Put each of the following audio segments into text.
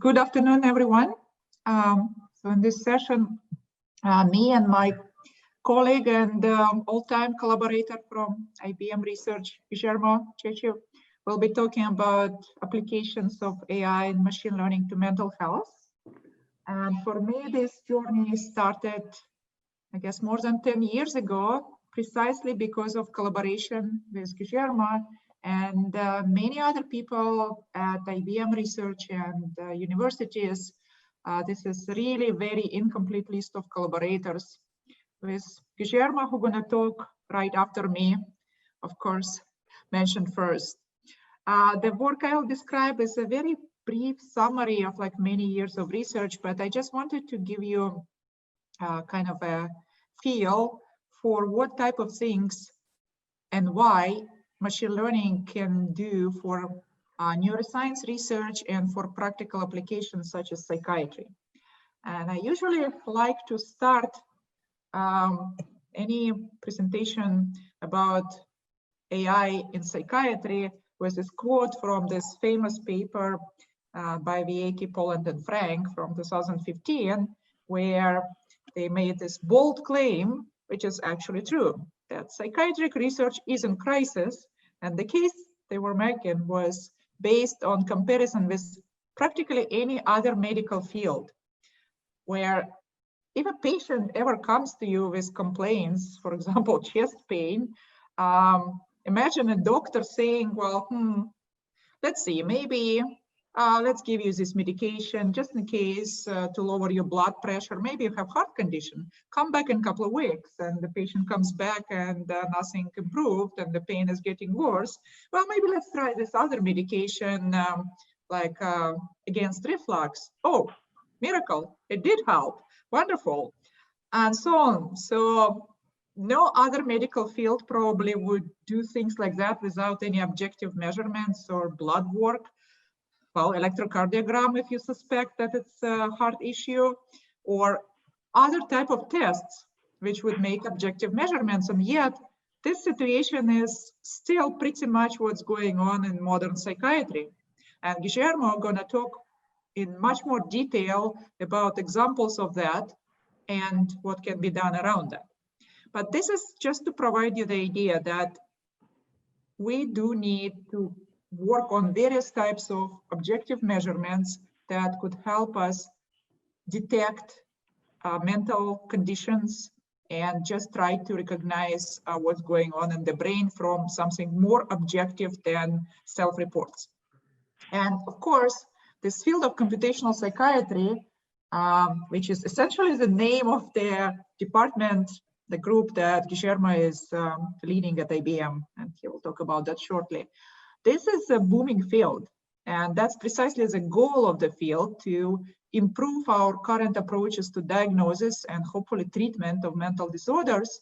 Good afternoon, everyone. So in this session, me and my colleague and all-time collaborator from IBM Research, Guillermo Chechu, will be talking about applications of AI and machine learning to mental health. And for me, this journey started, I guess, more than 10 years ago, precisely because of collaboration with Guillermo and many other people at IBM Research and universities. This is really a very incomplete list of collaborators with Guillermo, who's going to talk right after me, of course, mentioned first. The work I will describe is a very brief summary of like many years of research, but I just wanted to give you kind of a feel for what type of things and why machine learning can do for neuroscience research and for practical applications such as psychiatry. And I usually like to start any presentation about AI in psychiatry with this quote from this famous paper by Vieki, Poland, and Frank from 2015, where they made this bold claim, which is actually true, that psychiatric research is in crisis. And the case they were making was based on comparison with practically any other medical field, where if a patient ever comes to you with complaints, for example, chest pain, imagine a doctor saying, well, let's see, maybe let's give you this medication just in case to lower your blood pressure. Maybe you have heart condition. Come back in a couple of weeks, and the patient comes back and nothing improved and the pain is getting worse. Well, maybe let's try this other medication like against reflux. Oh, miracle, it did help. Wonderful. And so on. So no other medical field probably would do things like that without any objective measurements or blood work. Well, electrocardiogram if you suspect that it's a heart issue, or other type of tests which would make objective measurements. And yet this situation is still pretty much what's going on in modern psychiatry. And Guillermo is going to talk in much more detail about examples of that and what can be done around that. But this is just to provide you the idea that we do need to work on various types of objective measurements that could help us detect mental conditions and just try to recognize what's going on in the brain from something more objective than self-reports. And of course, this field of computational psychiatry, which is essentially the name of the department, the group that Guillermo is leading at IBM, and he will talk about that shortly. This is a booming field, and that's precisely the goal of the field, to improve our current approaches to diagnosis and hopefully treatment of mental disorders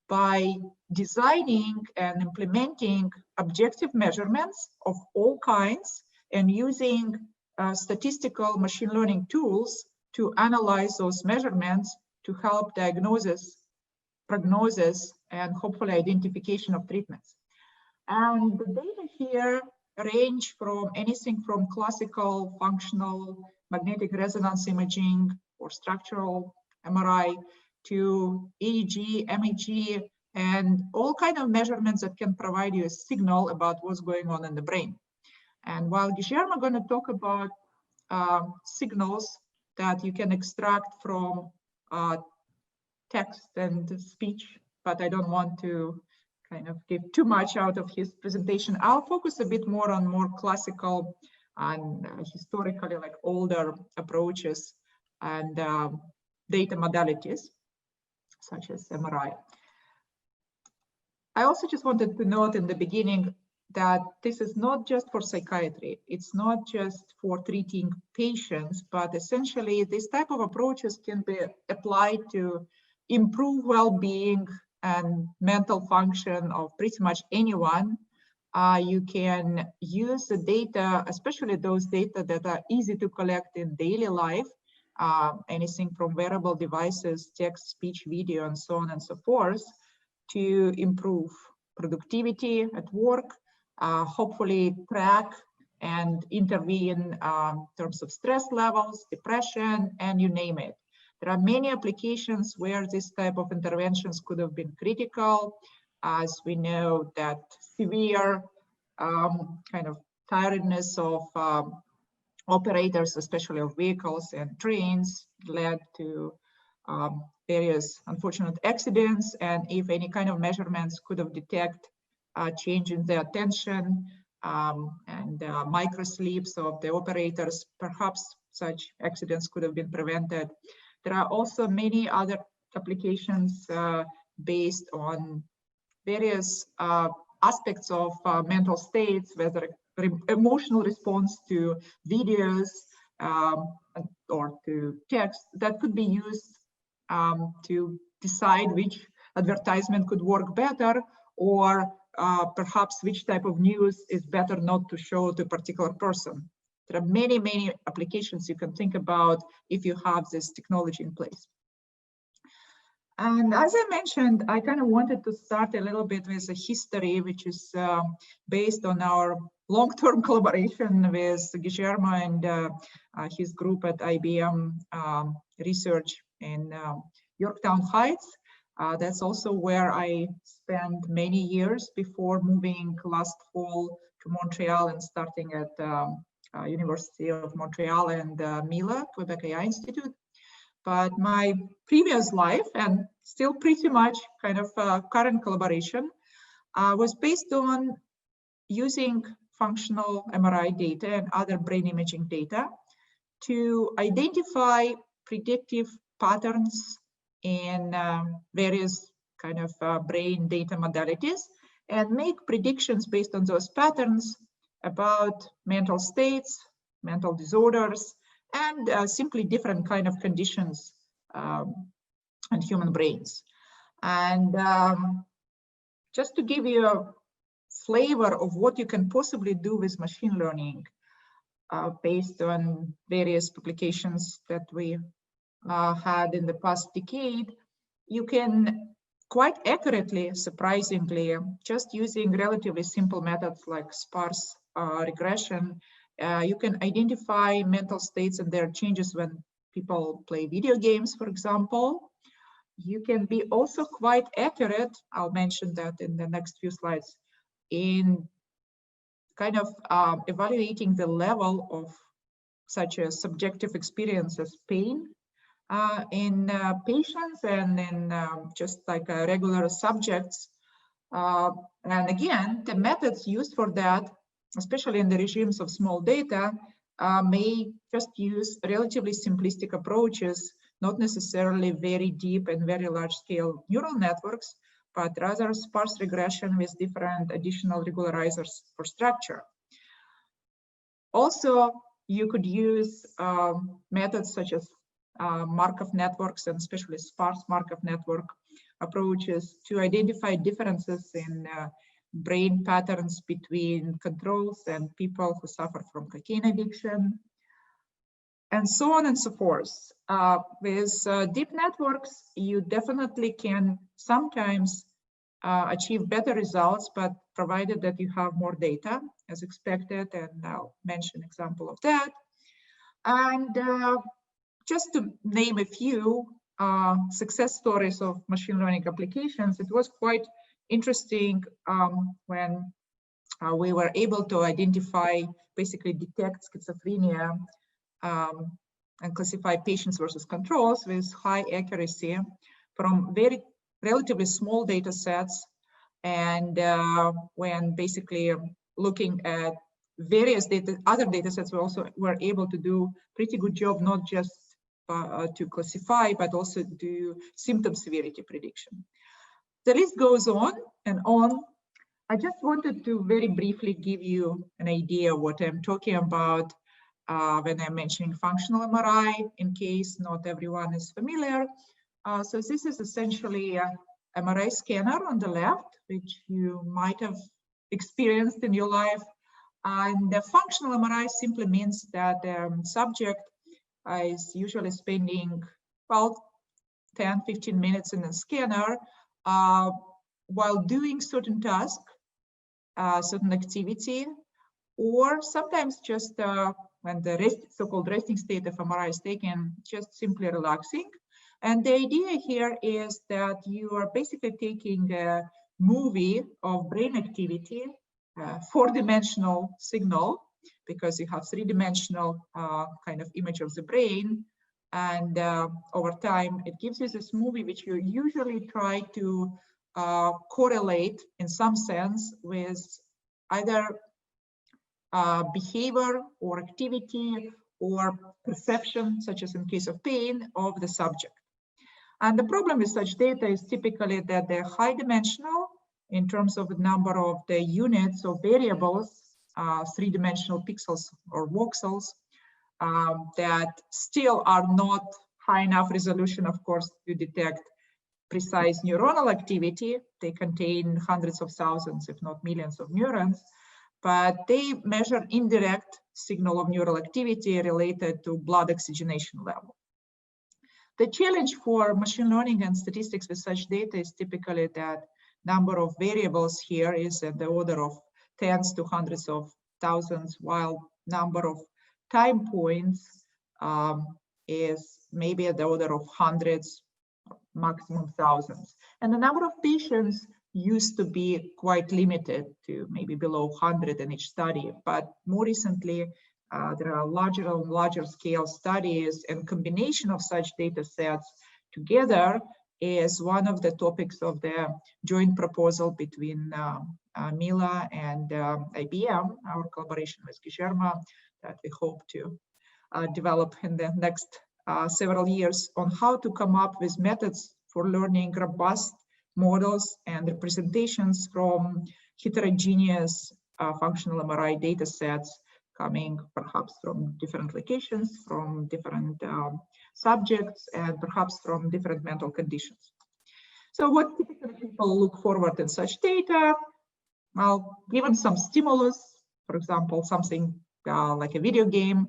by designing and implementing objective measurements of all kinds and using statistical machine learning tools to analyze those measurements to help diagnosis, prognosis, and hopefully identification of treatments. And the data here range from anything from classical functional magnetic resonance imaging or structural MRI to EEG, MEG, and all kinds of measurements that can provide you a signal about what's going on in the brain. And while Guillermo is going to talk about signals that you can extract from text and speech, but I don't want to kind of give too much out of his presentation. I'll focus a bit more on more classical and historically like older approaches and data modalities, such as MRI. I also just wanted to note in the beginning that this is not just for psychiatry. It's not just for treating patients, but essentially this type of approaches can be applied to improve well-being and mental function of pretty much anyone. You can use the data, especially those data that are easy to collect in daily life, anything from wearable devices, text, speech, video, and so on and so forth, to improve productivity at work, hopefully track and intervene in terms of stress levels, depression, and you name it. There are many applications where this type of interventions could have been critical, as we know that severe kind of tiredness of operators, especially of vehicles and trains, led to various unfortunate accidents. And if any kind of measurements could have detected change in the attention and microsleeps of the operators, perhaps such accidents could have been prevented. There are also many other applications based on various aspects of mental states, whether emotional response to videos or to text, that could be used to decide which advertisement could work better, or perhaps which type of news is better not to show to a particular person. There are many, many applications you can think about if you have this technology in place. And as I mentioned, I kind of wanted to start a little bit with a history, which is based on our long-term collaboration with Guillermo and his group at IBM Research in Yorktown Heights. That's also where I spent many years before moving last fall to Montreal and starting at University of Montreal and MILA, Quebec AI Institute. But my previous life, and still pretty much kind of current collaboration, was based on using functional MRI data and other brain imaging data to identify predictive patterns in various kind of brain data modalities and make predictions based on those patterns about mental states, mental disorders, and simply different kind of conditions in human brains. And just to give you a flavor of what you can possibly do with machine learning based on various publications that we had in the past decade, you can quite accurately, surprisingly, just using relatively simple methods like sparse regression, you can identify mental states and their changes when people play video games, for example. You can be also quite accurate, I'll mention that in the next few slides, in kind of evaluating the level of such a subjective experience as pain in patients and in just like regular subjects. And again, the methods used for that, especially in the regimes of small data, may just use relatively simplistic approaches, not necessarily very deep and very large scale neural networks, but rather sparse regression with different additional regularizers for structure. Also, you could use methods such as Markov networks, and especially sparse Markov network approaches, to identify differences in brain patterns between controls and people who suffer from cocaine addiction, and so on and so forth. With deep networks, you definitely can sometimes achieve better results, but provided that you have more data as expected, and I'll mention an example of that. And just to name a few success stories of machine learning applications, it was quite interesting when we were able to identify, basically detect schizophrenia and classify patients versus controls with high accuracy from very relatively small data sets. And when basically looking at various other data sets, we also were able to do pretty good job, not just to classify, but also do symptom severity prediction. The list goes on and on. I just wanted to very briefly give you an idea of what I'm talking about when I'm mentioning functional MRI, in case not everyone is familiar. So this is essentially an MRI scanner on the left, which you might have experienced in your life. And the functional MRI simply means that the subject is usually spending about 10-15 minutes in the scanner while doing certain task, certain activity, or sometimes just when the so-called resting state fMRI is taken, just simply relaxing. And the idea here is that you are basically taking a movie of brain activity, four-dimensional signal, because you have three-dimensional kind of image of the brain. And over time, it gives you this movie, which you usually try to correlate in some sense with either behavior or activity or perception, such as in case of pain, of the subject. And the problem with such data is typically that they're high dimensional in terms of the number of the units or variables, three-dimensional pixels or voxels, that still are not high enough resolution, of course, to detect precise neuronal activity. They contain hundreds of thousands, if not millions of neurons, but they measure indirect signal of neural activity related to blood oxygenation level. The challenge for machine learning and statistics with such data is typically that number of variables here is at the order of tens to hundreds of thousands, while number of time points is maybe at the order of hundreds, maximum thousands. And the number of patients used to be quite limited to maybe below 100 in each study, but more recently, there are larger and larger scale studies, and combination of such data sets together is one of the topics of the joint proposal between Mila and IBM, our collaboration with Guillermo, that we hope to develop in the next several years, on how to come up with methods for learning robust models and representations from heterogeneous functional MRI data sets coming perhaps from different locations, from different subjects, and perhaps from different mental conditions. So what typically people look forward in such data? Well, given some stimulus, for example, something like a video game,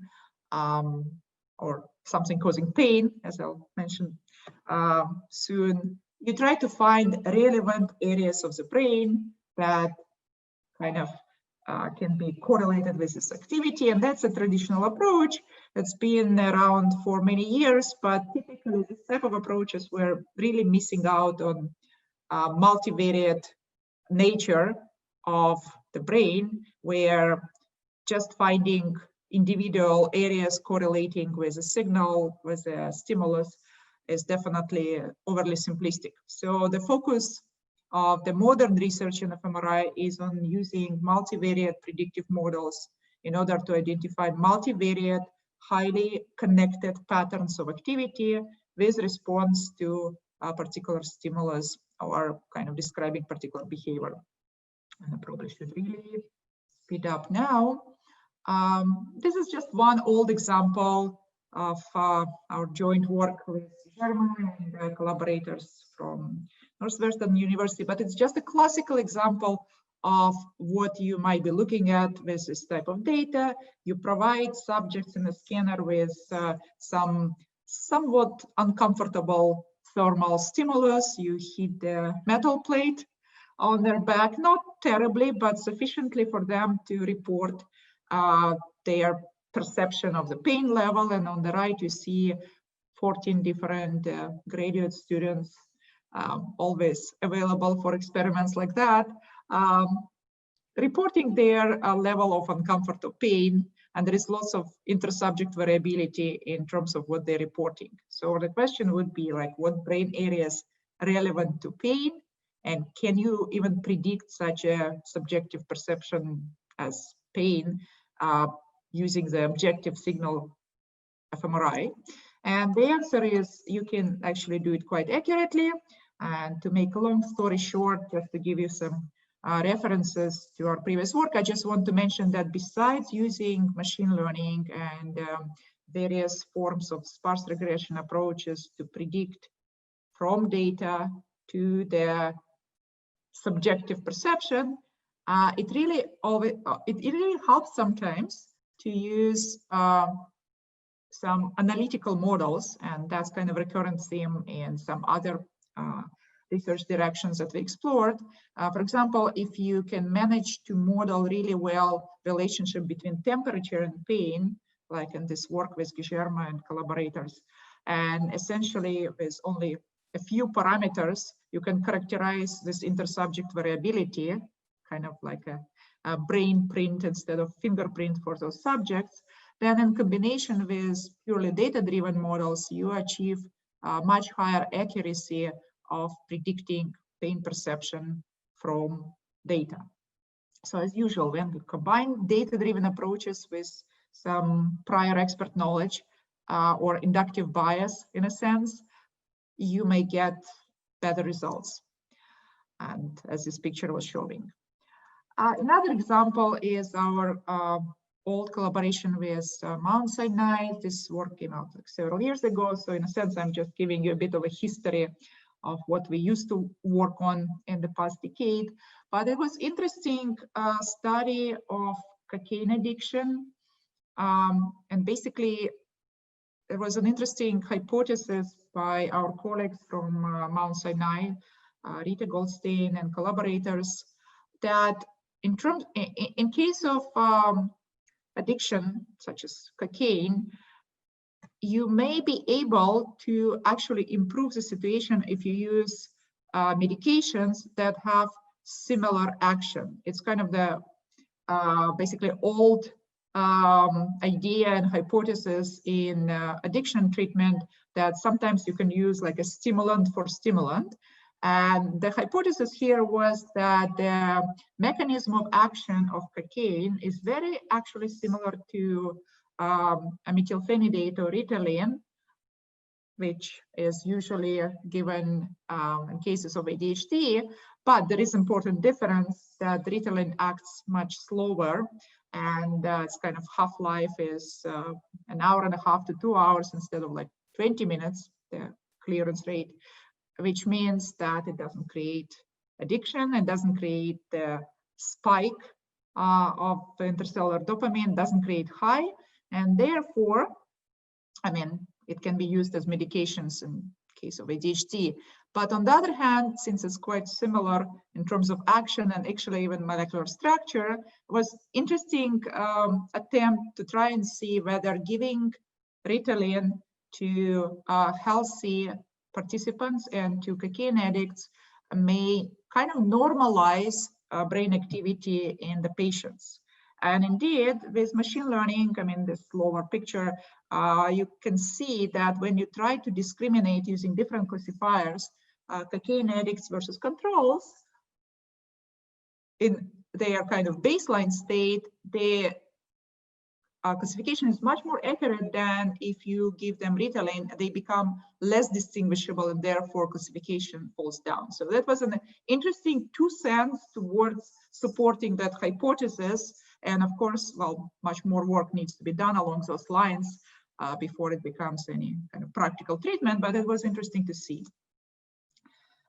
or something causing pain, as I'll mention soon, you try to find relevant areas of the brain that kind of can be correlated with this activity, and that's a traditional approach that's been around for many years, but typically this type of approaches were really missing out on multivariate nature of the brain, where just finding individual areas correlating with a signal, with a stimulus, is definitely overly simplistic. So the focus of the modern research in fMRI is on using multivariate predictive models in order to identify multivariate, highly connected patterns of activity with response to a particular stimulus or kind of describing particular behavior. And I probably should really speed up now. This is just one old example of our joint work with Germany and collaborators from Northwestern University, but it's just a classical example of what you might be looking at with this type of data. You provide subjects in a scanner with some somewhat uncomfortable thermal stimulus. You hit the metal plate on their back, not terribly, but sufficiently for them to report their perception of the pain level. And on the right, you see 14 different graduate students always available for experiments like that, reporting their level of uncomfort or pain. And there is lots of intersubject variability in terms of what they're reporting. So the question would be like, what brain areas are relevant to pain? And can you even predict such a subjective perception as pain using the objective signal fMRI? And the answer is you can actually do it quite accurately. And to make a long story short, just to give you some references to our previous work, I just want to mention that besides using machine learning and various forms of sparse regression approaches to predict from data to the subjective perception, it really helps sometimes to use some analytical models, and that's kind of a recurrent theme in some other research directions that we explored. For example, if you can manage to model really well relationship between temperature and pain, like in this work with Guillermo and collaborators, and essentially with only a few parameters, you can characterize this intersubject variability, kind of like a brain print instead of fingerprint for those subjects. Then in combination with purely data-driven models, you achieve much higher accuracy of predicting pain perception from data. So as usual, when we combine data-driven approaches with some prior expert knowledge or inductive bias, in a sense, you may get better results. And as this picture was showing. Another example is our old collaboration with Mount Sinai. This work came out like several years ago. So in a sense, I'm just giving you a bit of a history of what we used to work on in the past decade. But it was interesting study of cocaine addiction. And basically, there was an interesting hypothesis by our colleagues from Mount Sinai, Rita Goldstein and collaborators, that in case of addiction, such as cocaine, you may be able to actually improve the situation if you use medications that have similar action. It's kind of the basically old idea and hypothesis in addiction treatment that sometimes you can use like a stimulant for stimulant. And the hypothesis here was that the mechanism of action of cocaine is very actually similar to a methylphenidate or Ritalin, which is usually given in cases of ADHD, but there is important difference that Ritalin acts much slower, and its kind of half-life is 1.5 hours to 2 hours instead of like 20 minutes, the clearance rate, which means that it doesn't create addiction, it doesn't create the spike of interstellar dopamine, doesn't create high, and therefore, I mean, it can be used as medications in case of ADHD. But on the other hand, since it's quite similar in terms of action and actually even molecular structure, it was interesting attempt to try and see whether giving Ritalin to healthy participants and to cocaine addicts may kind of normalize brain activity in the patients. And indeed, with machine learning, I mean, this lower picture, you can see that when you try to discriminate using different classifiers, cocaine addicts versus controls, in their kind of baseline state, the classification is much more accurate than if you give them Ritalin. They become less distinguishable and therefore classification falls down. So that was an interesting 2 cents towards supporting that hypothesis. And of course, well, much more work needs to be done along those lines before it becomes any kind of practical treatment, but it was interesting to see.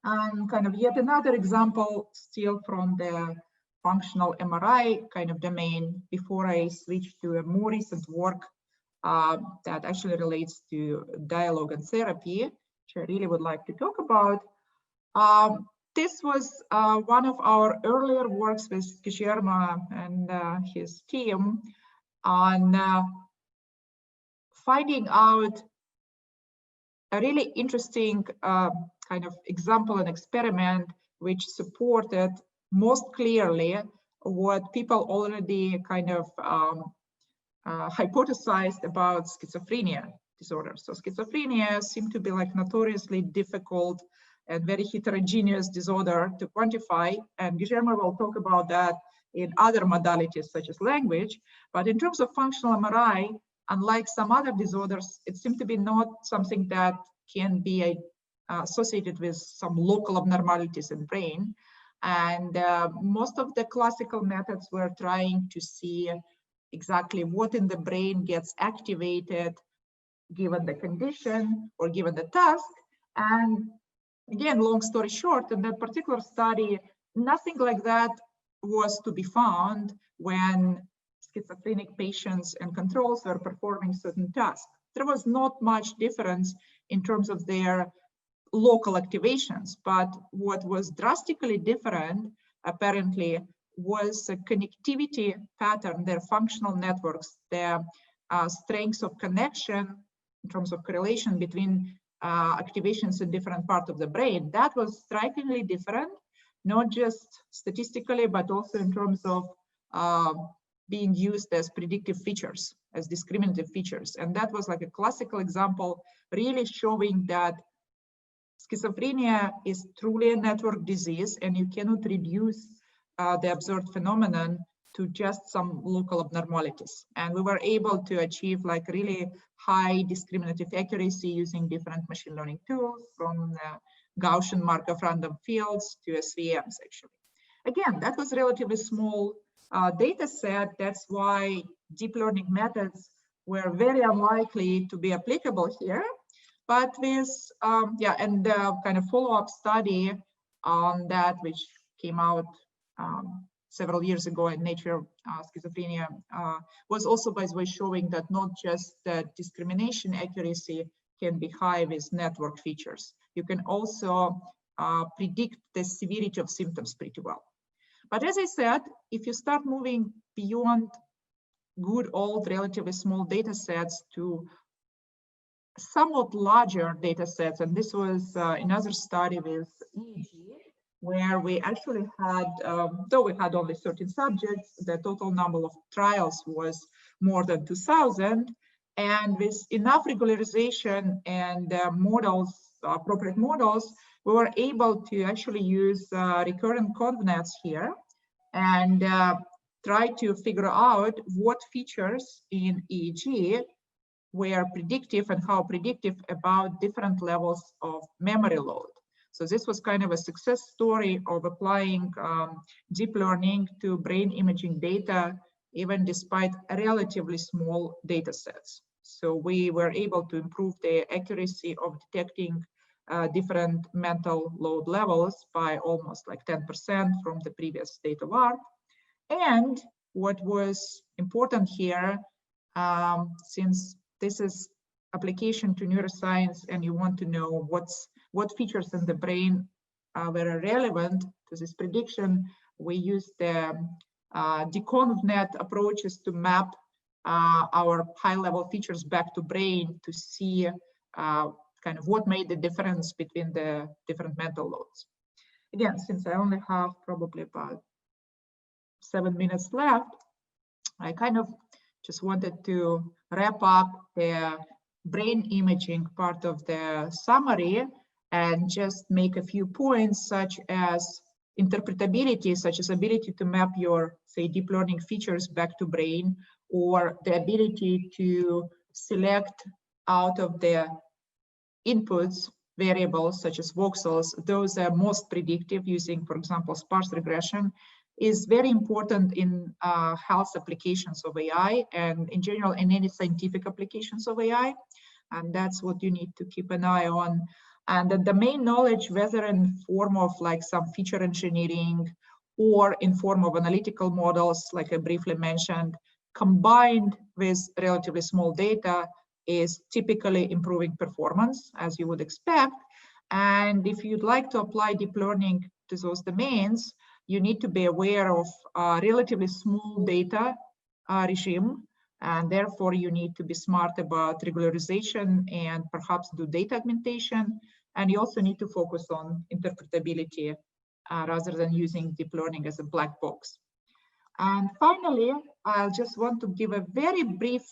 And kind of yet another example still from the functional MRI kind of domain before I switch to a more recent work that actually relates to dialogue and therapy, which I really would like to talk about. This was one of our earlier works with Guillermo and his team on finding out a really interesting kind of example and experiment which supported most clearly what people already kind of hypothesized about schizophrenia disorders. So schizophrenia seemed to be like notoriously difficult and very heterogeneous disorder to quantify, and Guillermo will talk about that in other modalities such as language. But in terms of functional MRI, unlike some other disorders, it seemed to be not something that can be associated with some local abnormalities in brain. And most of the classical methods were trying to see exactly what in the brain gets activated given the condition or given the task. And again, long story short, in that particular study, nothing like that was to be found when schizophrenic patients and controls were performing certain tasks. There was not much difference in terms of their local activations. But what was drastically different, apparently, was a connectivity pattern, their functional networks, their strengths of connection in terms of correlation between activations in different parts of the brain. That was strikingly different, not just statistically, but also in terms of being used as predictive features, as discriminative features. And that was like a classical example, really showing that schizophrenia is truly a network disease, and you cannot reduce the observed phenomenon to just some local abnormalities. And we were able to achieve like really high discriminative accuracy using different machine learning tools, from Gaussian Markov random fields to SVMs, actually. Again, that was a relatively small data set. That's why deep learning methods were very unlikely to be applicable here. But with, and the kind of follow-up study on that, which came out several years ago in Nature Schizophrenia, was also, by the way, showing that not just the discrimination accuracy can be high with network features. You can also predict the severity of symptoms pretty well. But as I said, if you start moving beyond good old relatively small data sets to somewhat larger data sets, and this was another study with EEG, where we actually had, though we had only 13 subjects, the total number of trials was more than 2,000. And with enough regularization and models, appropriate models, we were able to actually use recurrent convnets here and try to figure out what features in EEG were predictive and how predictive about different levels of memory load. So this was kind of a success story of applying deep learning to brain imaging data, even despite relatively small data sets. So we were able to improve the accuracy of detecting different mental load levels by almost like 10% from the previous state of art. And what was important here, since this is application to neuroscience and you want to know what features in the brain were relevant to this prediction, we used the deconvnet approaches to map our high-level features back to brain to see kind of what made the difference between the different mental loads. Again, since I only have probably about 7 minutes left, I kind of just wanted to wrap up the brain imaging part of the summary and just make a few points, such as interpretability, such as ability to map your, say, deep learning features back to brain, or the ability to select out of the inputs variables such as voxels, those are most predictive using, for example, sparse regression, is very important in health applications of AI and in general in any scientific applications of AI. And that's what you need to keep an eye on. And the domain knowledge, whether in form of like some feature engineering or in form of analytical models, like I briefly mentioned, combined with relatively small data, is typically improving performance, as you would expect. And if you'd like to apply deep learning to those domains, you need to be aware of relatively small data regime, and therefore you need to be smart about regularization and perhaps do data augmentation. And you also need to focus on interpretability rather than using deep learning as a black box. And finally, I just want to give a very brief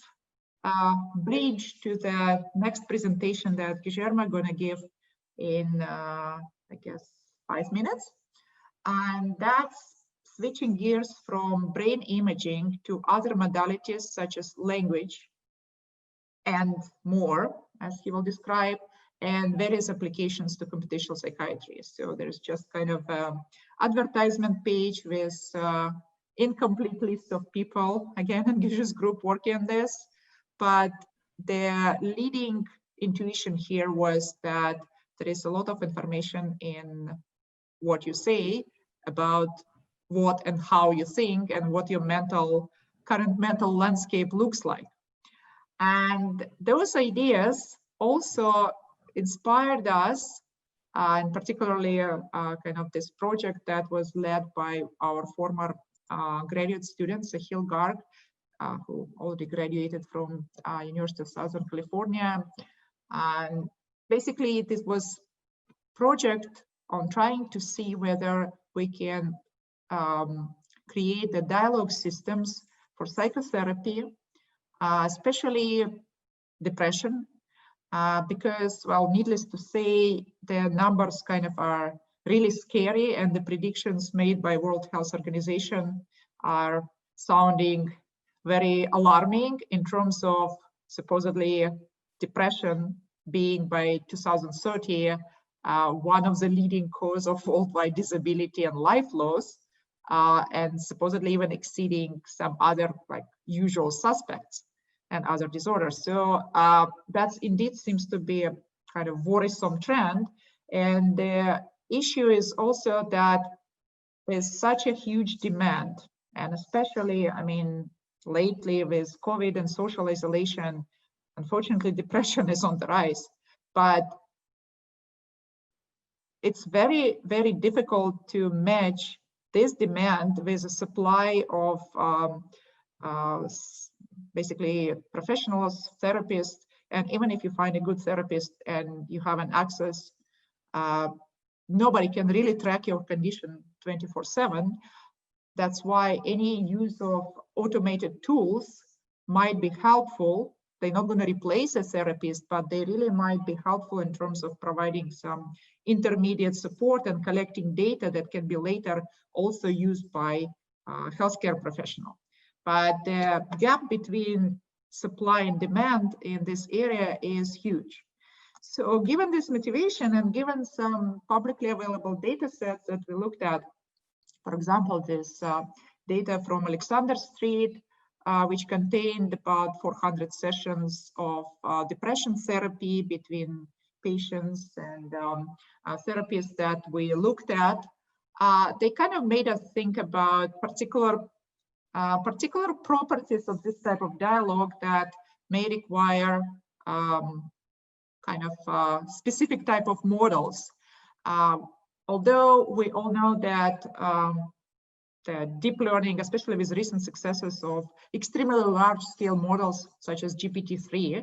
bridge to the next presentation that Guillermo is going to give in, I guess, 5 minutes. And that's switching gears from brain imaging to other modalities such as language and more, as he will describe, and various applications to computational psychiatry. So there's just kind of an advertisement page with incomplete list of people, again, in Guillermo's group working on this. But the leading intuition here was that there is a lot of information in what you say about what and how you think and what your current mental landscape looks like. And those ideas also inspired us and particularly kind of this project that was led by our former graduate student, Sahil Garg, who already graduated from University of Southern California. And basically, this was project on trying to see whether we can create the dialogue systems for psychotherapy, especially depression, because, well, needless to say, the numbers kind of are really scary, and the predictions made by World Health Organization are sounding very alarming in terms of supposedly depression being by 2030 one of the leading cause of worldwide disability and life loss, and supposedly even exceeding some other like usual suspects and other disorders. So that indeed seems to be a kind of worrisome trend. And the issue is also that there's such a huge demand, and especially, I mean, lately with COVID and social isolation, unfortunately, depression is on the rise. But it's very, very difficult to match this demand with a supply of basically professionals, therapists, and even if you find a good therapist and you have an access, nobody can really track your condition 24/7. That's why any use of automated tools might be helpful. They're not going to replace a therapist, but they really might be helpful in terms of providing some intermediate support and collecting data that can be later also used by healthcare professionals. But the gap between supply and demand in this area is huge. So given this motivation and given some publicly available data sets that we looked at, for example, this data from Alexander Street, which contained about 400 sessions of depression therapy between patients and therapists that we looked at, they kind of made us think about particular properties of this type of dialogue that may require kind of specific type of models. Although we all know that the deep learning, especially with recent successes of extremely large scale models such as GPT-3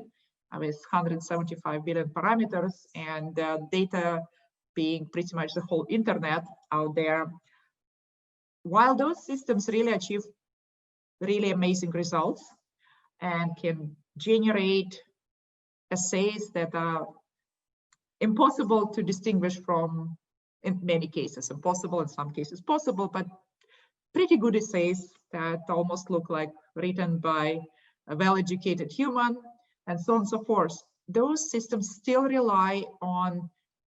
with 175 billion parameters and data being pretty much the whole internet out there, while those systems really achieve really amazing results and can generate essays that are impossible to distinguish from, in many cases, impossible, in some cases possible, but pretty good essays that almost look like written by a well-educated human, and so on and so forth. Those systems still rely on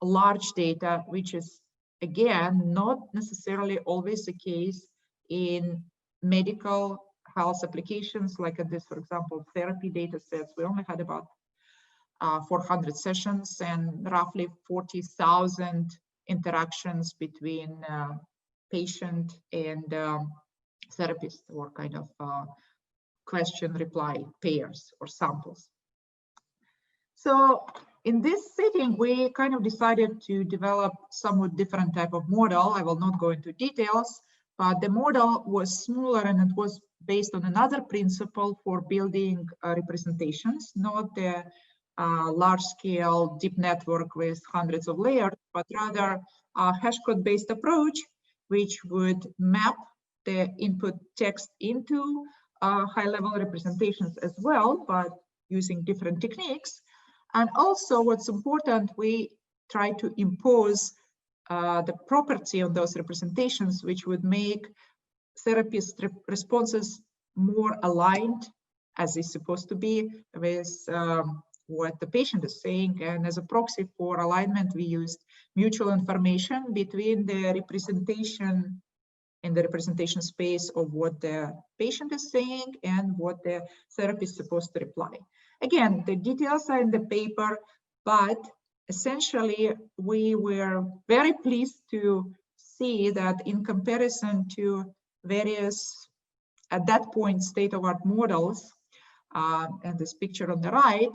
large data, which is, again, not necessarily always the case in medical health applications, like in this, for example, therapy data sets. We only had about 400 sessions and roughly 40,000 interactions between patient and therapist, or kind of question reply pairs or samples. So in this setting, we kind of decided to develop somewhat different type of model. I will not go into details, but the model was smaller and it was based on another principle for building representations, not the large scale deep network with hundreds of layers, but rather a hash code based approach, which would map the input text into high level representations as well, but using different techniques. And also what's important, we try to impose the property of those representations, which would make therapist responses more aligned, as is supposed to be, with what the patient is saying. And as a proxy for alignment, we used mutual information between the representation in the representation space of what the patient is saying and what the therapist is supposed to reply. Again, the details are in the paper, but essentially we were very pleased to see that in comparison to various, at that point, state-of-art models, and this picture on the right,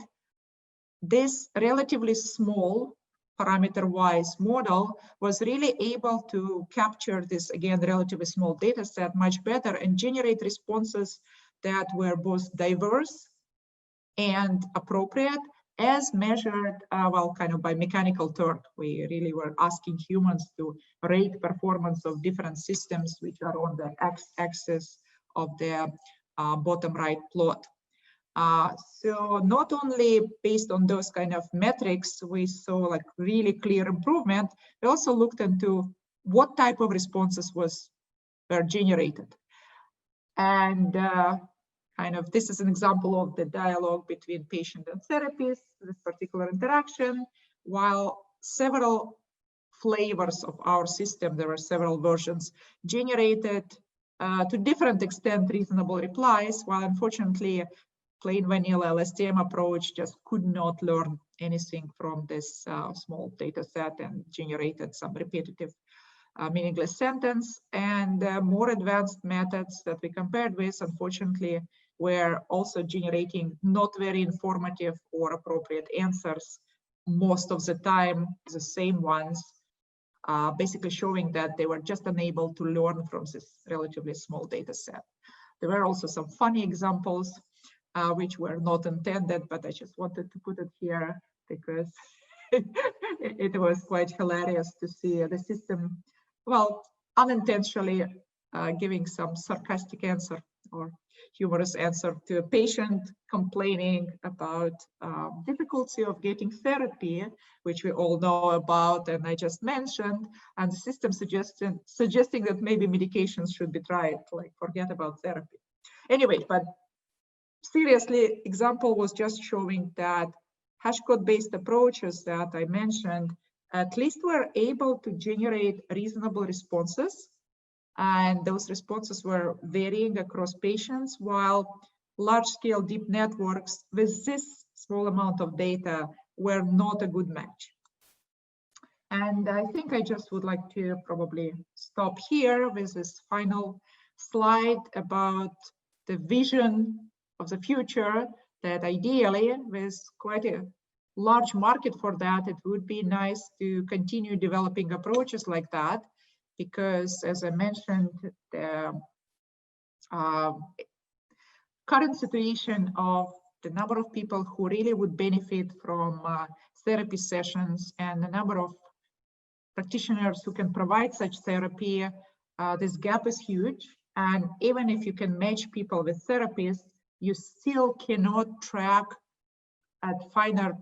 this relatively small parameter-wise model was really able to capture this, again, relatively small data set much better and generate responses that were both diverse and appropriate as measured, well, kind of by mechanical turk. We really were asking humans to rate performance of different systems, which are on the x-axis of the bottom right plot. So not only based on those kind of metrics, we saw like really clear improvement, we also looked into what type of responses were generated. And kind of this is an example of the dialogue between patient and therapist, this particular interaction, while several flavors of our system, there were several versions, generated to different extent reasonable replies, while unfortunately plain vanilla LSTM approach just could not learn anything from this small data set and generated some repetitive meaningless sentence. And more advanced methods that we compared with, unfortunately, were also generating not very informative or appropriate answers, most of the time the same ones, basically showing that they were just unable to learn from this relatively small data set. There were also some funny examples which were not intended, but I just wanted to put it here because it was quite hilarious to see the system, well, unintentionally giving some sarcastic answer or humorous answer to a patient complaining about difficulty of getting therapy, which we all know about and I just mentioned, and the system suggesting that maybe medications should be tried, like forget about therapy. Anyway, but seriously, example was just showing that hash code-based approaches that I mentioned at least were able to generate reasonable responses, and those responses were varying across patients, while large-scale deep networks with this small amount of data were not a good match. And I think I just would like to probably stop here with this final slide about the vision of the future, that ideally with quite a large market for that, it would be nice to continue developing approaches like that, because as I mentioned, the current situation of the number of people who really would benefit from therapy sessions and the number of practitioners who can provide such therapy, this gap is huge. And even if you can match people with therapists, you still cannot track at finer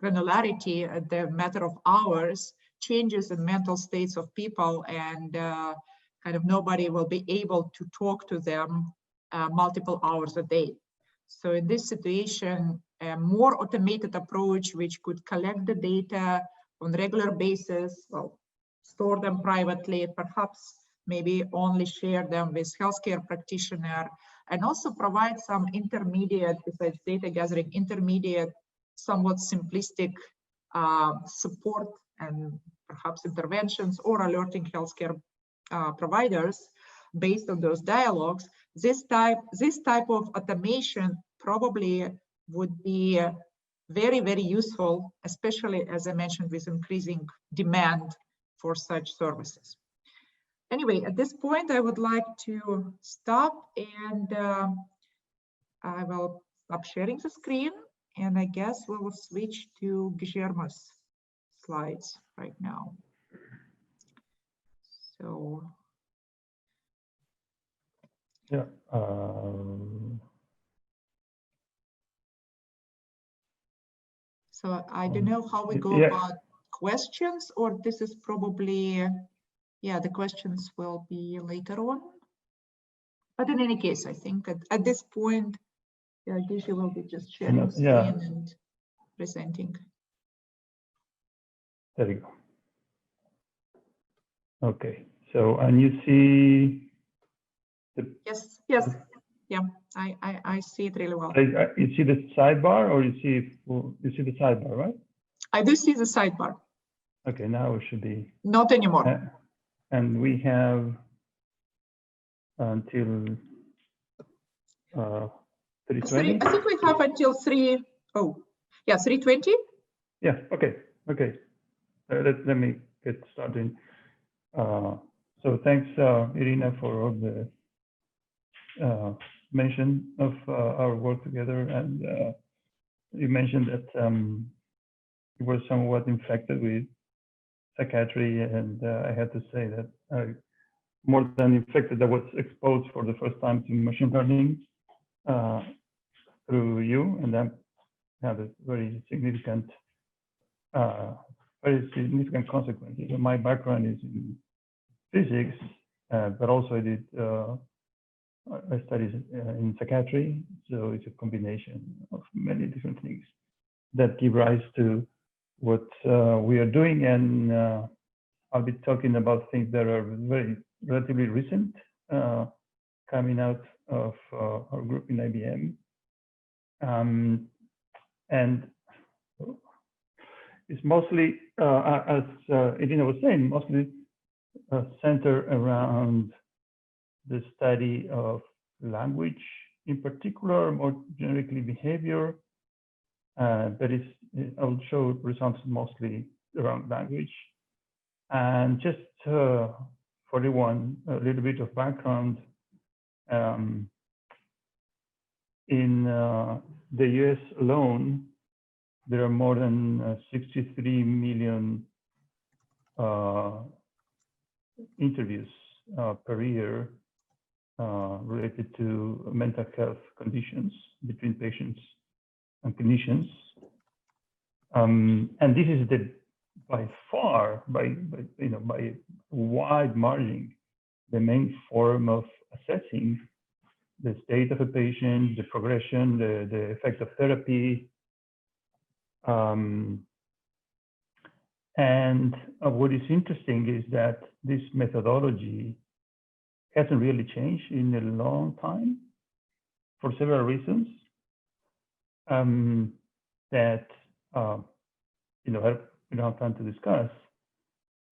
granularity at the matter of hours changes in mental states of people, and kind of nobody will be able to talk to them multiple hours a day. So in this situation, a more automated approach which could collect the data on a regular basis, well, store them privately, perhaps maybe only share them with healthcare practitioner, and also provide some intermediate, besides data gathering, intermediate, somewhat simplistic support and perhaps interventions or alerting healthcare providers based on those dialogues. This type of automation probably would be very, very useful, especially as I mentioned, with increasing demand for such services. Anyway, at this point, I would like to stop, and I will stop sharing the screen, and I guess we will switch to Guillermo's slides right now. So, yeah. So I don't know how we go about questions, or this is probably, yeah, the questions will be later on. But in any case, I think at this point, yeah, Gisha will be just sharing screen and presenting. There we go. Okay, so, and you see the... Yes, yeah, I see it really well. You see the sidebar, or you see the sidebar, right? I do see the sidebar. Okay, now it should be... Not anymore. And we have until 3:20? I think we have until 3:20? Yeah, okay. let me get started. So thanks, Irina, for all the mention of our work together. And you mentioned that you were somewhat infected with psychiatry, and I had to say that more than infected, I was exposed for the first time to machine learning through you, and that had a very significant consequences. My background is in physics, but also I studied in psychiatry, so it's a combination of many different things that give rise to what we are doing, and I'll be talking about things that are relatively recent, coming out of our group in IBM, and it's mostly, as Irina was saying, mostly centered around the study of language, in particular, more generically behavior, but I'll show results mostly around language. And just for everyone, a little bit of background. In the US alone, there are more than 63 million interviews per year related to mental health conditions between patients and clinicians. And this is by far, by wide margin, the main form of assessing the state of a patient, the progression, the effect of therapy. And what is interesting is that this methodology hasn't really changed in a long time for several reasons that we don't have time to discuss.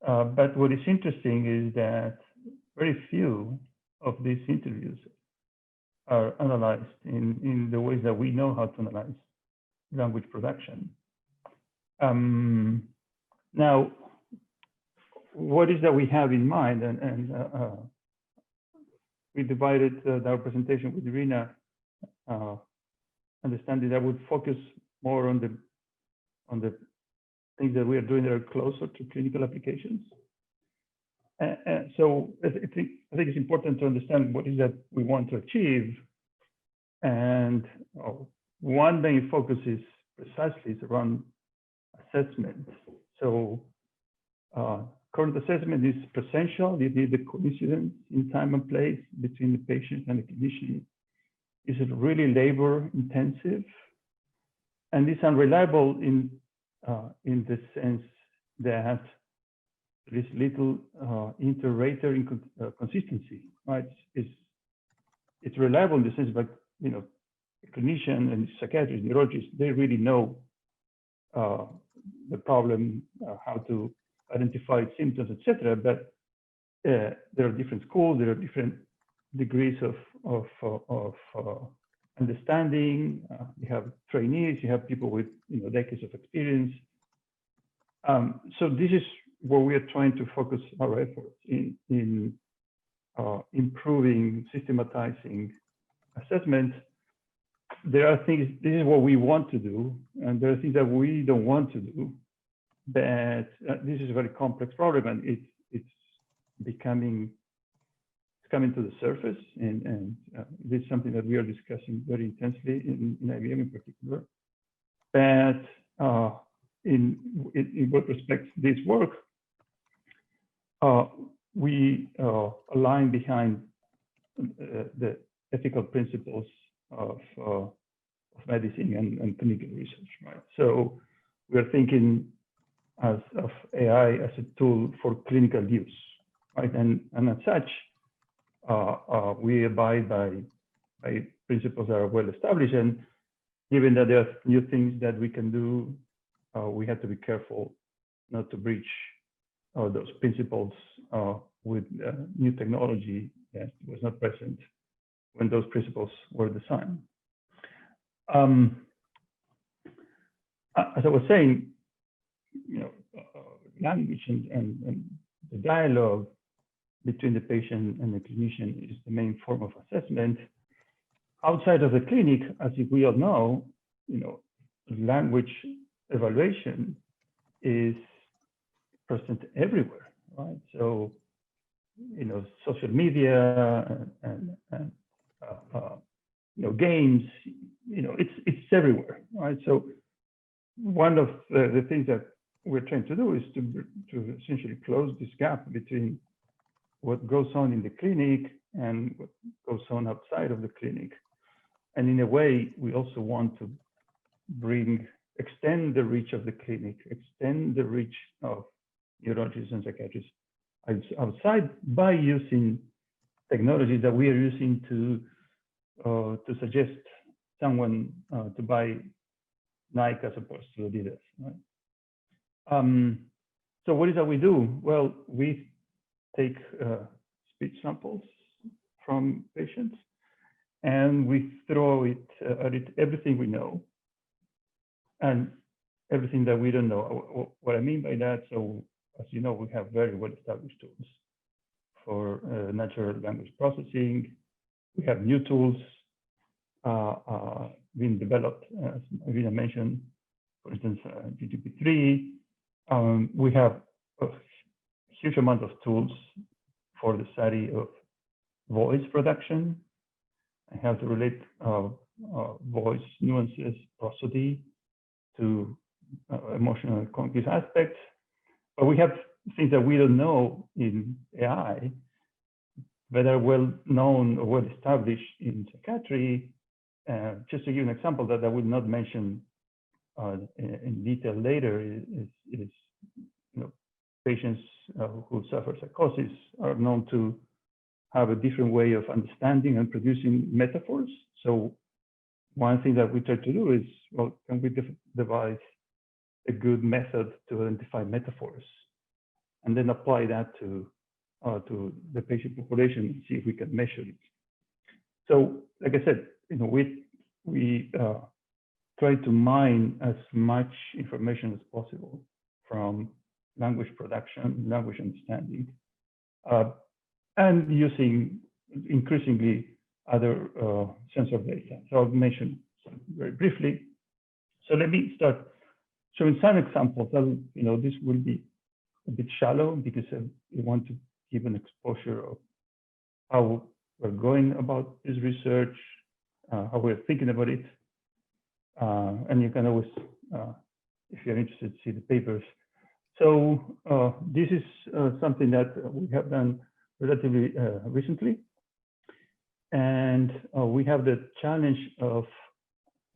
But what is interesting is that very few of these interviews are analyzed in the ways that we know how to analyze language production. Now, what is that we have in mind? And we divided our presentation with Irina, understanding that would focus more on the things that we are doing that are closer to clinical applications. So I think it's important to understand what is that we want to achieve. And one main focus is precisely around assessment. So current assessment is presential. You need the coincidence in time and place between the patient and the clinician. Is it really labor intensive? And it's unreliable in the sense that there is little inter-rater consistency, right? It's reliable in the sense that, the clinician and psychiatrist, neurologist, they really know the problem, how to identify symptoms, etc. But there are different schools, there are different degrees of understanding. You have trainees, you have people with decades of experience. So this is where we are trying to focus our efforts in improving, systematizing assessment. There are things, this is what we want to do, and there are things that we don't want to do. But this is a very complex problem, and it's coming to the surface, and this is something that we are discussing very intensely in IBM in particular. But in what respects this work, we align behind the ethical principles of medicine and clinical research, right? So we are thinking of AI as a tool for clinical use, right? And as such, we abide by principles that are well established, and given that there are new things that we can do, we have to be careful not to breach those principles with new technology that was not present when those principles were designed. As I was saying, language and the dialogue between the patient and the clinician is the main form of assessment. Outside of the clinic, as we all know, language evaluation is present everywhere, right? So, social media and games, it's everywhere, right? So one of the things that we're trying to do is to essentially close this gap between what goes on in the clinic and what goes on outside of the clinic. And in a way, we also want to extend the reach of the clinic, extend the reach of neurologists and psychiatrists outside by using technologies that we are using to suggest someone to buy Nike as opposed to Adidas, right? So what is that we do? Well, we take speech samples from patients and we throw at it everything we know and everything that we don't know. What I mean by that, so as you know, we have very well-established tools for natural language processing. We have new tools being developed, as Irina mentioned, for instance, GPT-3. We have a huge amount of tools for the study of voice production and how to relate voice nuances, prosody to emotional and cognitive aspects. But we have things that we don't know in AI that are well known or well established in psychiatry. Just to give an example that I will not mention in detail later is patients who suffer psychosis are known to have a different way of understanding and producing metaphors. So one thing that we try to do is, well, can we devise a good method to identify metaphors and then apply that to the patient population and see if we can measure it. So, like I said, we try to mine as much information as possible from language production, language understanding, and using increasingly other sensor data. So I'll mention very briefly. So let me start showing some examples. This will be a bit shallow because we want to give an exposure of how we're going about this research, how we're thinking about it. And you can always, if you're interested, see the papers. So this is something that we have done relatively recently. And we have the challenge of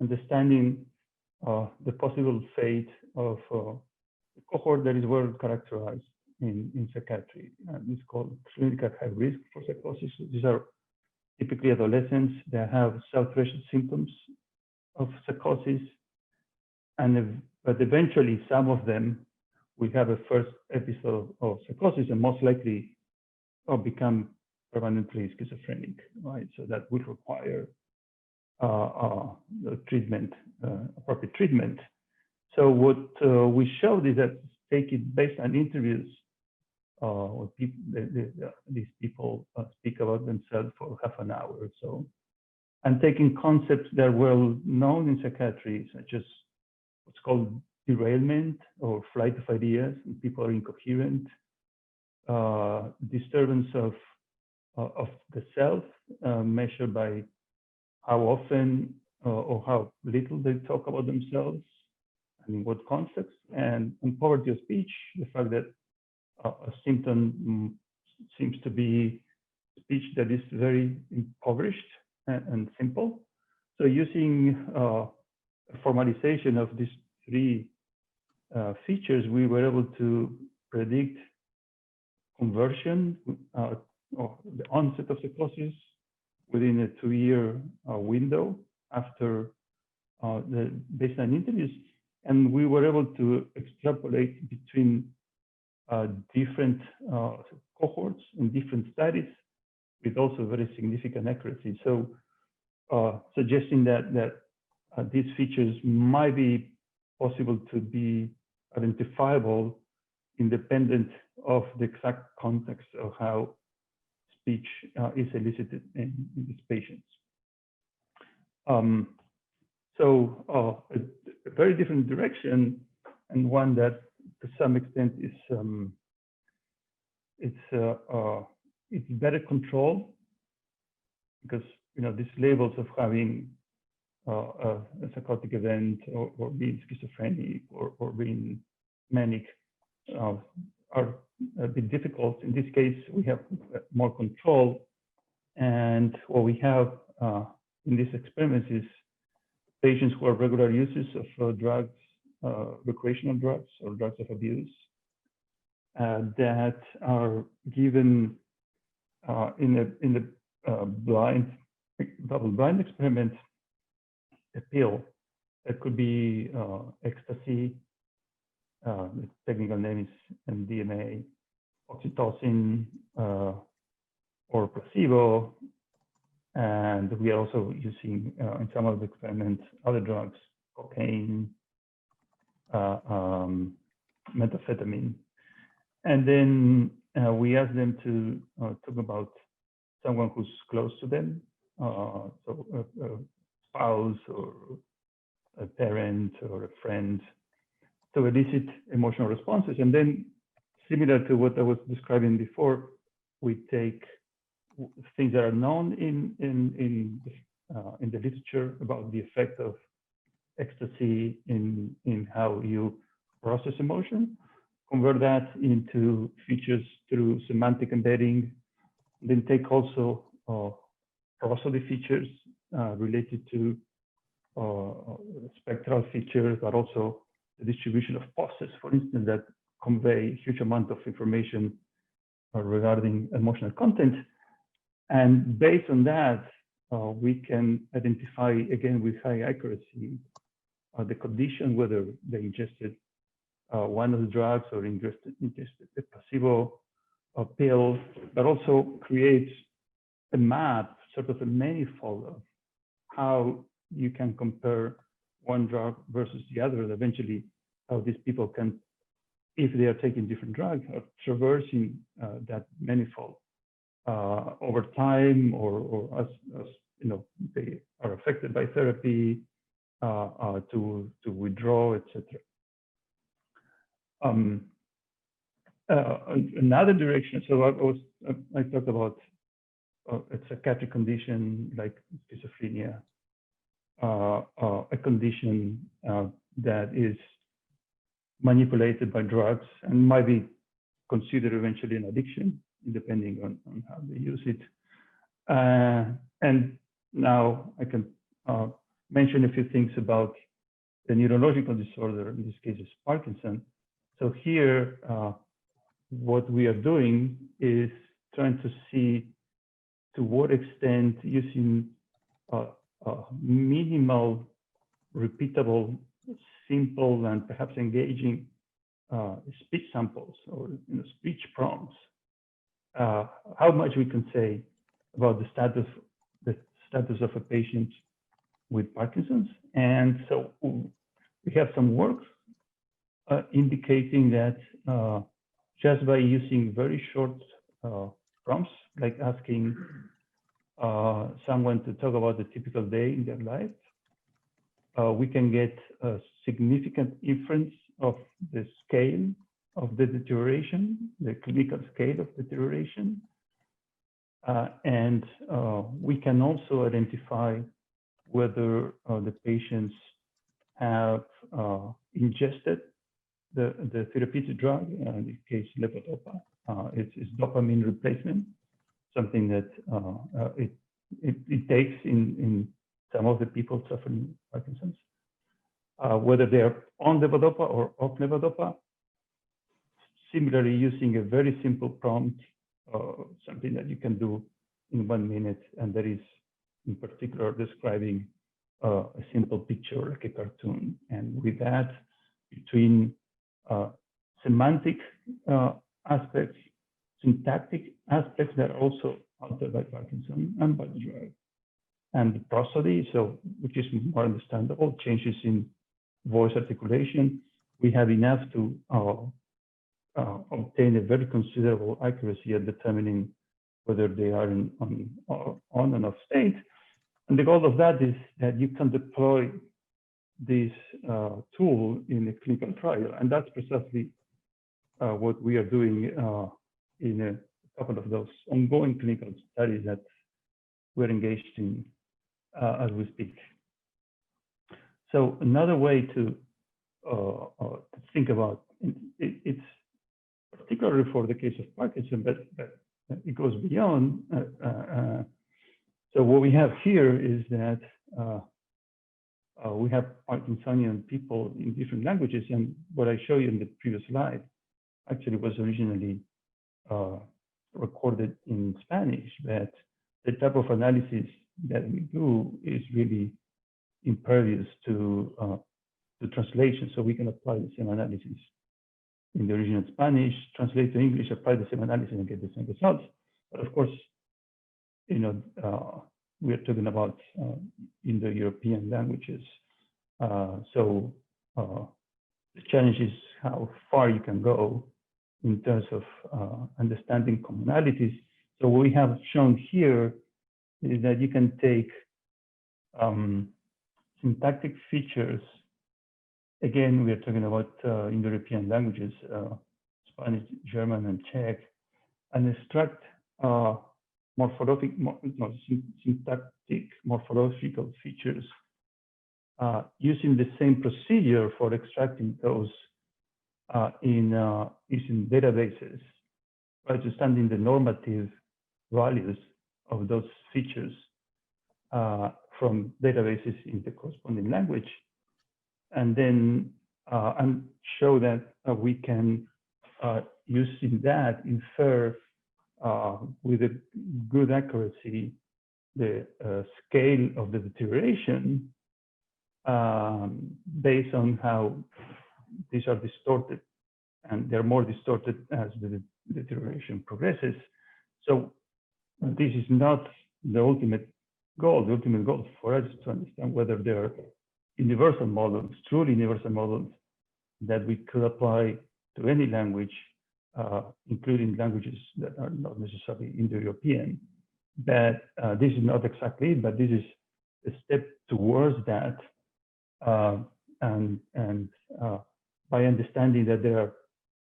understanding the possible fate of a cohort that is well characterized in psychiatry. It's called clinical high risk for psychosis. These are typically adolescents that have self-threshold symptoms of psychosis. But eventually, some of them will have a first episode of psychosis and most likely become permanently schizophrenic, right? So that would require treatment, appropriate treatment. So what we showed is that take it based on interviews, these people speak about themselves for half an hour or so, and taking concepts that are well known in psychiatry, such as what's called derailment or flight of ideas, and people are incoherent, disturbance of the self, measured by how often or how little they talk about themselves and in what context, and poverty of speech, the fact that a symptom seems to be speech that is very impoverished and simple. So using formalization of these three features, we were able to predict conversion or the onset of psychosis within a 2-year window after the baseline interviews. And we were able to extrapolate between different cohorts and different studies with also very significant accuracy. So suggesting that these features might be possible to be identifiable independent of the exact context of how speech is elicited in these patients. So a very different direction, and one that to some extent is it's better controlled, because these labels of having a psychotic event or being schizophrenic or being manic are a bit difficult. In this case, we have more control, and what we have in these experiments is patients who are regular users of drugs, recreational drugs or drugs of abuse, that are given in a blind, double-blind experiment, a pill that could be ecstasy, the technical name is MDMA, oxytocin, or placebo. And we are also using in some of the experiments other drugs, cocaine, methamphetamine. And then we ask them to talk about someone who's close to them, so a spouse or a parent or a friend, to elicit emotional responses. And then, similar to what I was describing before, we take things that are known in the literature about the effect of ecstasy in how you process emotion, convert that into features through semantic embedding, then take also prosody features related to spectral features, but also the distribution of poses, for instance, that convey huge amount of information regarding emotional content. And based on that, we can identify, again, with high accuracy, the condition, whether they ingested one of the drugs or ingested a placebo pill, but also creates a map, sort of a manifold of how you can compare one drug versus the other, and eventually how these people can, if they are taking different drugs, are traversing that manifold over time, or as they are affected by therapy, to withdraw, etc. Another direction. So I talked about a psychiatric condition like schizophrenia, a condition that is manipulated by drugs and might be considered eventually an addiction, depending on how they use it. And now I can mention a few things about the neurological disorder, in this case is Parkinson. So here, what we are doing is trying to see to what extent using minimal, repeatable, simple, and perhaps engaging speech samples or speech prompts, how much we can say about the status of a patient with Parkinson's. And so we have some work indicating that just by using very short prompts, like asking someone to talk about the typical day in their life, we can get a significant inference of the scale of the deterioration, the clinical scale of deterioration. And we can also identify whether the patients have ingested the therapeutic drug, in this case, levodopa. It's dopamine replacement, something that it takes in some of the people suffering Parkinson's. Whether they're on levodopa or off levodopa, similarly using a very simple prompt, something that you can do in 1 minute, and that is in particular describing a simple picture like a cartoon. And with that, between semantic aspects, syntactic aspects that are also altered by Parkinson and by the drug, and the prosody, so which is more understandable, changes in voice articulation, we have enough to obtain a very considerable accuracy at determining whether they are on and off state. And the goal of that is that you can deploy this tool in a clinical trial. And that's precisely what we are doing in a couple of those ongoing clinical studies that we're engaged in as we speak. So another way to think about it's particularly for the case of Parkinson, but it goes beyond. So what we have here is that we have Parkinsonian people in different languages, and what I showed you in the previous slide actually was originally recorded in Spanish, but the type of analysis that we do is really impervious to translation, so we can apply the same analysis in the original Spanish, translate to English, apply the same analysis, and get the same results. But of course, you know, we are talking about Indo-European languages. So the challenge is how far you can go in terms of understanding commonalities. So what we have shown here is that you can take syntactic features. Again, we are talking about Indo-European languages, Spanish, German, and Czech, and extract syntactic morphological features using the same procedure for extracting those using databases, right? Understanding the normative values of those features from databases in the corresponding language, and then and show that we can using that infer with a good accuracy the scale of the deterioration based on how these are distorted, and they're more distorted as the deterioration progresses. So this is not the ultimate goal. The ultimate goal for us is to understand whether there are universal models, truly universal models, that we could apply to any language, including languages that are not necessarily Indo-European. But this is not exactly it, but this is a step towards that. And by understanding that there are,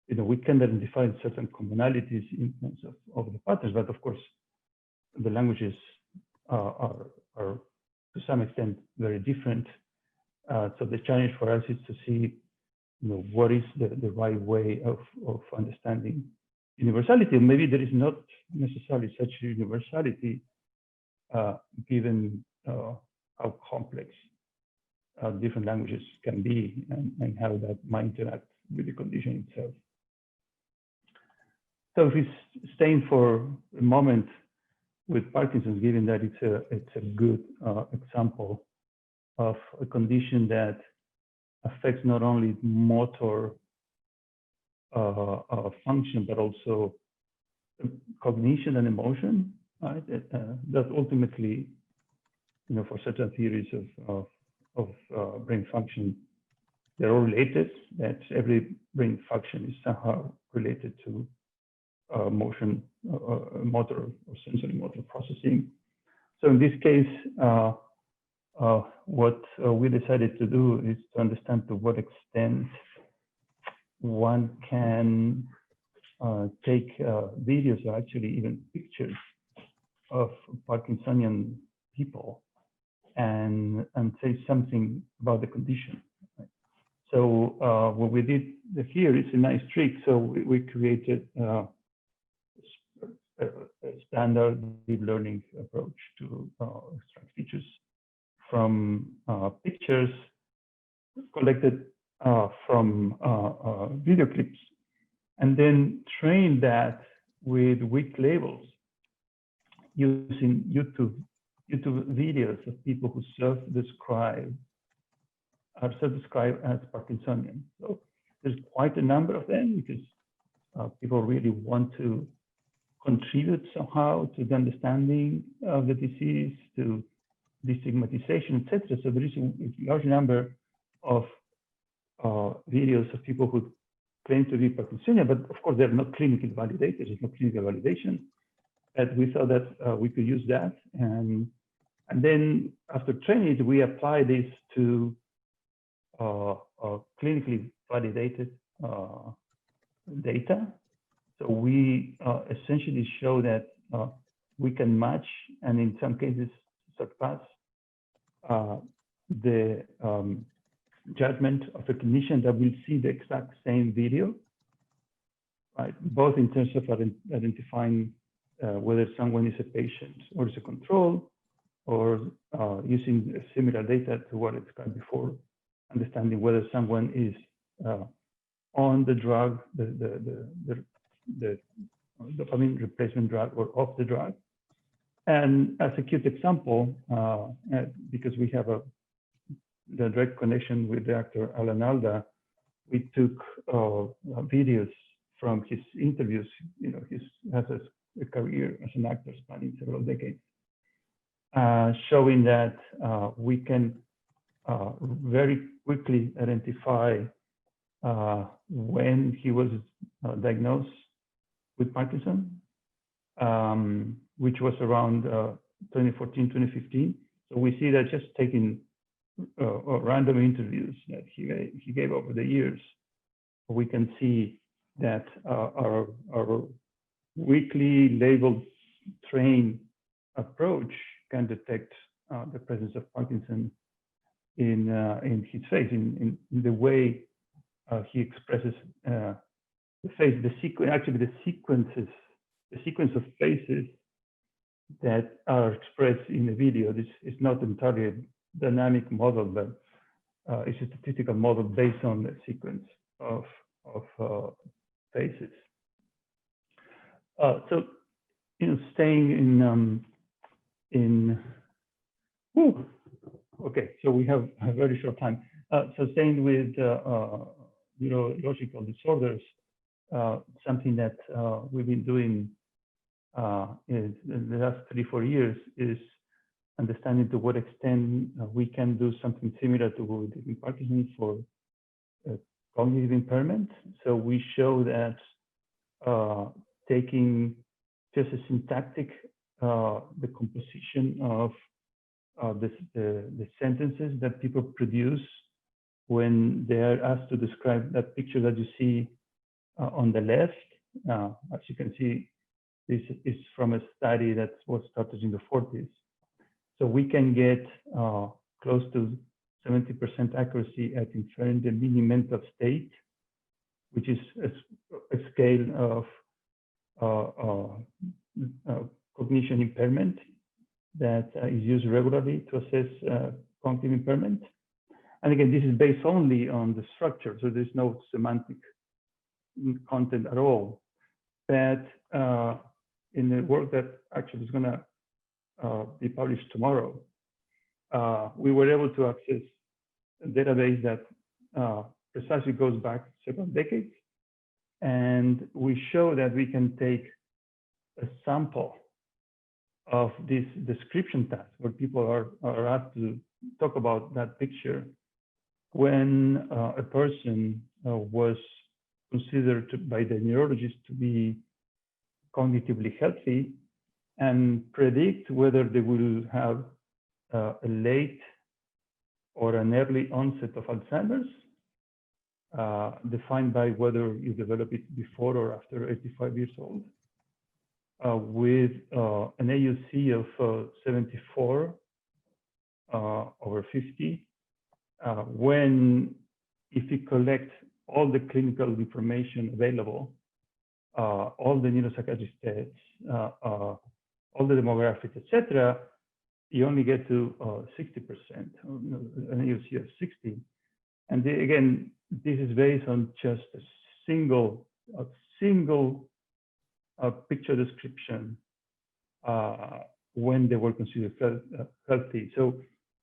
you know, we can identify certain commonalities in terms of the patterns, but of course, the languages are to some extent very different. So the challenge for us is to see, you know, what is the right way of understanding universality. Maybe there is not necessarily such a universality given how complex different languages can be and how that might interact with the condition itself. So if we staying for a moment with Parkinson's, given that it's a good example of a condition that affects not only motor function, but also cognition and emotion, right? That ultimately, you know, for certain theories of brain function, they're all related, that every brain function is somehow related to motion, motor or sensory motor processing. So in this case, what we decided to do is to understand to what extent one can take videos or actually even pictures of Parkinsonian people and say something about the condition. Right? So what we did here is a nice trick. So we created a standard deep learning approach to extract features from pictures collected from video clips, and then train that with weak labels using YouTube videos of people who self-describe as Parkinsonian. So there's quite a number of them because people really want to contribute somehow to the understanding of the disease, to destigmatization, etc. So there is a large number of videos of people who claim to be Parkinsonia, but of course they're not clinically validated. There's no clinical validation. And we thought that we could use that. And then after training it, we apply this to clinically validated data. So we essentially show that we can match and in some cases surpass the judgment of a clinician that will see the exact same video, right? Both in terms of identifying whether someone is a patient or is a control, or using similar data to what I described before, understanding whether someone is on the drug, the dopamine replacement drug, or off the drug. And as a cute example, because we have the direct connection with Dr. Alan Alda, we took videos from his interviews. You know, he has a career as an actor spanning several decades, showing that we can very quickly identify when he was diagnosed with Parkinson, which was around 2014, 2015. So we see that just taking random interviews that he gave over the years, we can see that our weekly labeled train approach can detect the presence of Parkinson in his face, in the way he expresses the face, the sequence of faces that are expressed in the video. This is not entirely a dynamic model, but it's a statistical model based on the sequence of faces. So, you know, staying okay, so we have a very short time. So staying with neurological disorders, something that we've been doing in the last 3-4 years is understanding to what extent we can do something similar to what we did in Parkinson's for cognitive impairment. So we show that taking just a syntactic, the composition of the sentences that people produce when they are asked to describe that picture that you see on the left. As you can see, this is from a study that was started in the 40s. So we can get close to 70% accuracy at inferring the mini mental state, which is a scale of cognition impairment that is used regularly to assess cognitive impairment. And again, this is based only on the structure, so there's no semantic content at all. But in the work that actually is going to be published tomorrow, we were able to access a database that precisely goes back several decades. And we show that we can take a sample of this description task where people are asked to talk about that picture when a person was considered by the neurologist to be cognitively healthy, and predict whether they will have a late or an early onset of Alzheimer's, defined by whether you develop it before or after 85 years old, with an AUC of 74 over 50, if you collect all the clinical information available, all the neuropsychiatric tests, all the demographics, etc., you only get to 60%, an AUC of 60. And again, this is based on just a single picture description when they were considered healthy. So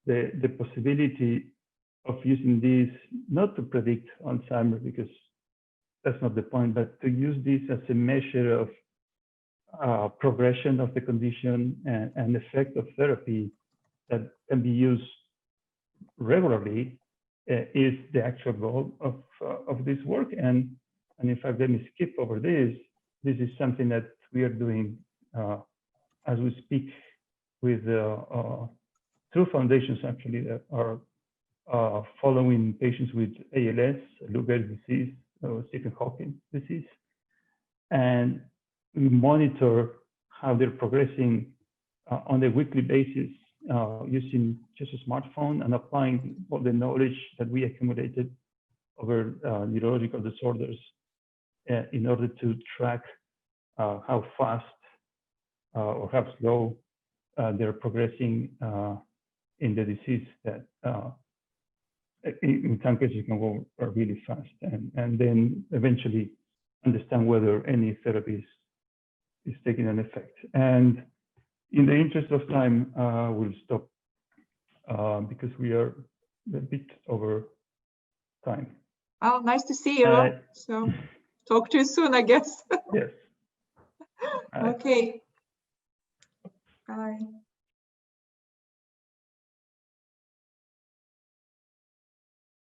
the possibility of using this, not to predict Alzheimer's, because that's not the point, but to use this as a measure of progression of the condition and effect of therapy that can be used regularly is the actual goal of this work. And And in fact, let me skip over this. This is something that we are doing as we speak with two foundations actually that are following patients with ALS, Lou Gehrig's disease, Stephen Hawking disease. And we monitor how they're progressing on a weekly basis using just a smartphone and applying all the knowledge that we accumulated over neurological disorders in order to track how fast or how slow they're progressing in the disease that in some cases can go really fast, and then eventually understand whether any therapy is taking an effect. And in the interest of time, we'll stop because we are a bit over time. Oh, nice to see you. So talk to you soon, I guess. Yes. Okay. Bye.